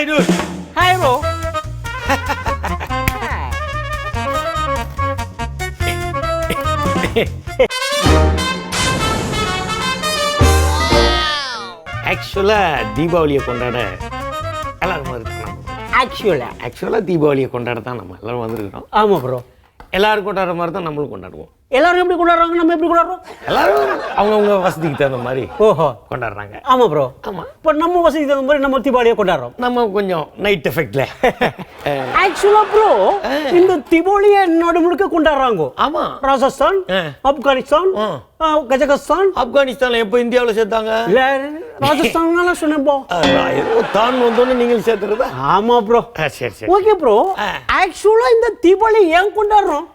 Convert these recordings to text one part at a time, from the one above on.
dude. Hi, bro. ஆக்சுவலா தீபாவளியை கொண்டாட எல்லாரும் வந்துருக்கோம். ஆக்சுவலா தீபாவளியை கொண்டாட தான் நம்ம எல்லாரும் வந்திருக்கிறோம். ஆமா ப்ரோ. எல்லாரும் கொண்டாடுற மாதிரி தான் நம்மளும் கொண்டாடுவோம். எல்லாரும் எப்படி கொண்டாடுறாங்க, நம்ம எப்படி கொண்டாடுறோம்? எல்லாரும் அவங்கவுங்க வசதிக்கு தகுந்த மாதிரி ஓஹோ கொண்டாடுறாங்க. ஆமா ப்ரோ. ஆமா, இப்போ நம்ம வசதிக்கு தகுந்த மாதிரி நம்ம தீபாவளியை கொண்டாடுறோம். நம்ம கொஞ்சம் நைட் எஃபெக்ட்ல. ஆக்சுவலா ப்ரோ இந்த தீபாவளியை நாடு முழுக்க கொண்டாடுறாங்க. ஆமா, ராஜஸ்தான், ஆப்கானிஸ்தான், கஜகஸ்தான். ஆப்கானிஸ்தான் எப்போ இந்தியாவில் சேர்த்தாங்க? இல்ல ராஜஸ்தான் சொன்னேன் ப்ரோ. தான் வந்தோன்னு நீங்கள் சேர்த்துறதா? ஆமா ப்ரோ. சரி சரி. Okay bro. ஆக்சுவலா இந்த தீபாவளி ஏன் கொண்டாடுறோம்?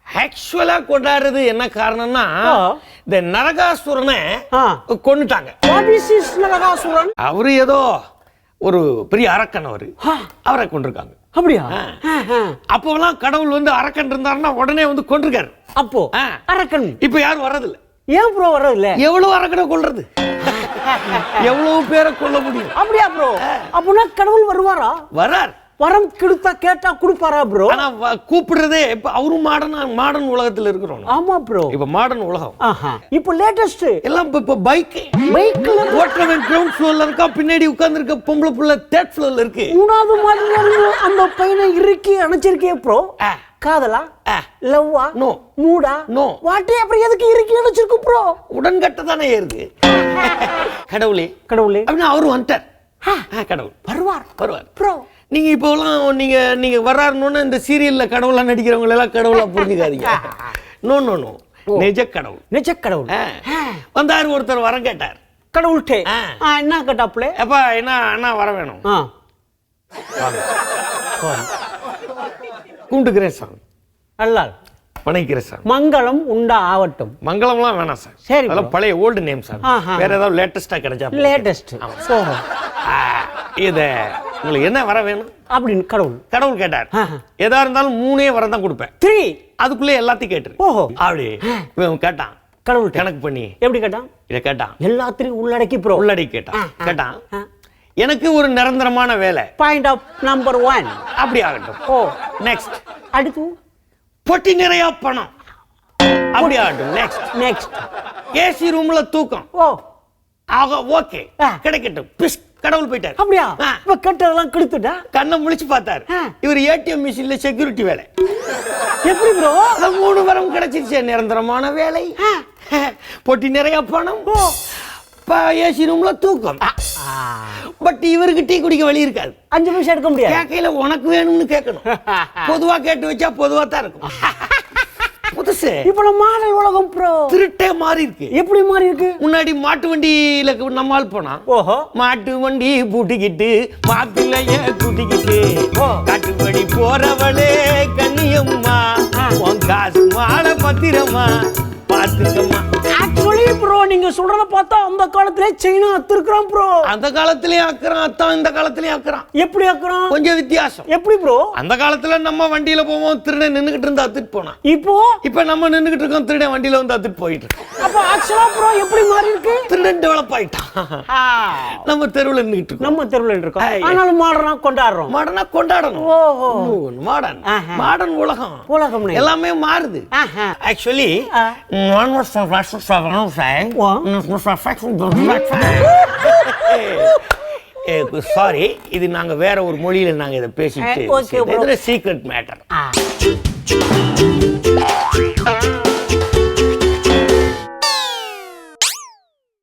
ஆக்சுவலா கொண்டாடுறது என்ன காரணம்னா, இந்த நரகாசுரனை கொன்னுட்டாங்க. What is this Narakasuran? அவரு ஏதோ ஒரு பெரிய அரக்கன், அவரை கொண்டிருக்காங்க. அப்படியா? அப்போலாம் கடவுள் வந்து அரக்கன் இருந்தாருன்னா உடனே வந்து கொண்டிருக்காரு. அப்போ அரக்கன் இப்ப யாரும் வர்றதில்ல. ஏன் ப்ரோ வர்றதில்ல? எவ்வளவு அரக்கனை கொல்றது, எவ்வளவு பேரை கொல்ல முடியும்? அப்படியா ப்ரோ? அப்பனா கடவுள் வருவாரா? வரார். வரம் கொடுத்தா கேட்டா கொடுப்பாரா ப்ரோ? ஆனா கூப்பிடுறதே இப்ப அவரு மாடர்ன் உலகத்துல இருக்கிறோம். ஆமா ப்ரோ. இப்ப மாடர்ன் உலகம். இப்போ லேட்டஸ்ட் எல்லாம் இப்ப பைக்ல ஓட்டுறவன் கிரவுண்ட் ஃப்ளோர்ல இருக்கா, பின்னாடி உட்கார்ந்து இருக்க பொம்பளை புள்ள தேர்ட் ஃப்ளோர்ல இருக்கு. மூணாவது மாடியில அந்த பையனை இறுக்கி அணைச்சிருக்கே ப்ரோ. காதலா, லவ்வா, நோ, மூடா, நோ, வாட்டே அப்புறம் எதுக்கு இறுக்கி அணைச்சிருக்கு ப்ரோ? உடன்கட்ட தானே ஏறுது. கடவுளே அப்படின்னா அவரு வந்துட்டார். கடவுள் வருவார் ப்ரோ. நீங்க இப்போலாம் நீங்க வர்றாருன்னு இந்த சீரியல்ல கடவுளா நடிக்கிறவங்க எல்லாம் கடவுளா புரிஞ்சுக்காதீங்க. நோ நோ நோ, நிஜ கடவுள் வந்தாரு. ஒருத்தர் வரம் கேட்டார் கடவுள்கிட்ட. என்ன கேட்டாப்ல? அப்பா என்ன வர வேணும்? கும்பிட்டுக்கிறேன் சார், நல்லா வணங்கிக்கிறேன் சார், மங்களம் உண்டா ஆவட்டும். மங்களம்லாம் வேணாம் சார், சரி, அதெல்லாம் பழைய ஓல்டு நேம் சார். வேற ஏதாவது லேட்டஸ்டா கிடைச்சா? லேட்டஸ்ட். இத உங்களுக்கு என்ன வர வேணும் அப்படின்னு கடவுள் கேட்டார். எதா இருந்தாலும் 3 வரம் தான் கொடுப்பேன். 3 அதுக்குள்ளே எல்லாத்தையும் கேட்டுரு. ஓஹோ, அப்படி இவன் கேட்டான். கடவுள் கணக்கு பண்ணி எப்படி கேட்டான்? இத கேட்டான், எல்லாத்தையும் உள்ளடக்கி கேட்டான். எனக்கு ஒரு நிரந்தரமான வேலை, பாயிண்ட் ஆஃப் நம்பர் 1 அப்படி ஆகட்டும். ஓ, நெக்ஸ்ட். அடுத்து பொட்டி நிறைய பணம், அப்படி ஆகட்டும். நெக்ஸ்ட் ஏசி ரூம்ல தூக்கம். ஓ, ஆக ஓகே, கிடைக்கட்டும். பிஸ், கடவுள் போயிட்டார். அப்படியா? இப்ப கேட்டதெல்லாம் கொடுத்துட்டா கண்ணை முழிச்சு பார்த்தாரு. இவர் ஏடிஎம் மிஷின்ல செக்யூரிட்டி வேலை. எப்படி ப்ரோ? 3 வரம் கிடைச்சிருச்சு. நிரந்தரமான வேலை, பொட்டி நிறைய பணம், ஏசி ரூம்ல தூக்கம். பட் இவருக்கு டீ குடிக்க வழி இருக்காது. 5 நிமிஷம் எடுக்க முடியாது. கேட்கையில உனக்கு வேணும்னு கேட்கணும். பொதுவா கேட்டு வச்சா பொதுவா தான் இருக்கும். புதுசு இப்ப மாடல் உலகம் ப்ரோ. திருட்டே மாறி இருக்கு. எப்படி மாறி இருக்கு? முன்னாடி மாட்டு வண்டியில நம்மால் போனா, ஓஹோ, மாட்டு வண்டி பூட்டிக்கிட்டு மாப்பிள்ளைய கூட்டிக்கிட்டு காட்டுப்படி போறவளே கண்ணியம்மா, உன் காசு மாலை பத்திரமா பாத்துக்கம்மா. ஆக்சுவலி ப்ரோ நீங்க சொல்றத பார்த்தா அந்த காலத்திலே சைனா அத்துறான் ப்ரோ. அந்த காலத்திலேயே அக்கறான் அத்தான், இந்த காலத்திலேயே அக்கறான். எப்படி அக்கறான்? கொஞ்சம் வித்தியாசம். எப்படி ப்ரோ? அந்த காலத்துல நம்ம வண்டியில போவோம், திருடன் நின்னுகிட்டு இருந்தா அத்துட்டு போனான். இப்போ நம்ம நின்னுகிட்டு இருக்கோம், திருடன் வண்டியில வந்து அத்துட்டு போயிட்டு இருக்கு. அப்ப ஆக்சுவலா ப்ரோ எப்படி மாறி இருக்கு? திருடன் டெவலப் ஆயிட்டான். நம்ம தெருவுல நின்னுகிட்டு இருக்கோம். ஆனாலும் மாடர்னா கொண்டாடணும். ஓஹோ, மாடர்ன் உலகம் எல்லாமே மாறுது. ஆக்சுவலி சாரி, இது நாங்க வேற ஒரு மொழியில நாங்க இதை பேசிட்டு சீக்ரெட் மேட்டர்.